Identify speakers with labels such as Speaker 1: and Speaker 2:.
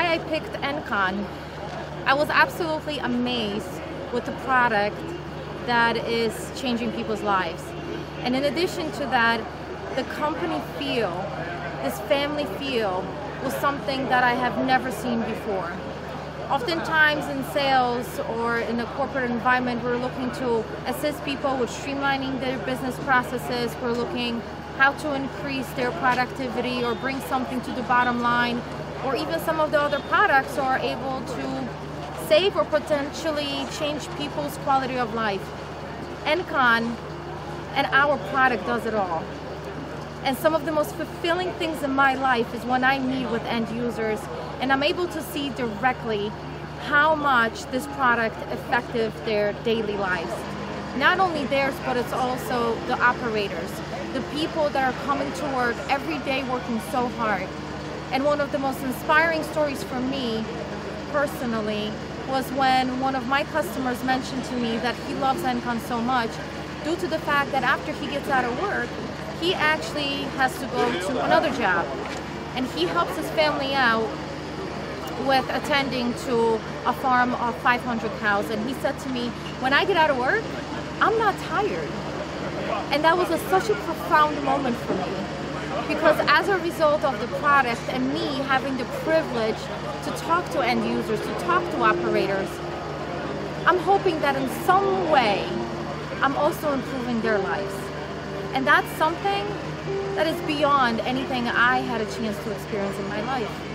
Speaker 1: why I picked ENGCON, I was absolutely amazed with the product that is changing people's lives. And in addition to that, the company feel, this family feel, was something that I have never seen before. Oftentimes in sales or in a corporate environment, we're looking to assist people with streamlining their business processes. We're looking how to increase their productivity or bring something to the bottom line, or even some of the other products are able to save or potentially change people's quality of life. ENGCON and our product does it all. And some of the most fulfilling things in my life is when I meet with end users and I'm able to see directly how much this product affected their daily lives. Not only theirs, but it's also the operators, the people that are coming to work every day working so hard. And one of the most inspiring stories for me personally was when one of my customers mentioned to me that he loves ENGCON so much due to the fact that after he gets out of work, he actually has to go to another job. And he helps his family out with attending to a farm of 500 cows. And he said to me, when I get out of work, I'm not tired. And that was such a profound moment for me. Because as a result of the product and me having the privilege to talk to end users, to talk to operators, I'm hoping that in some way, I'm also improving their lives. And that's something that is beyond anything I had a chance to experience in my life.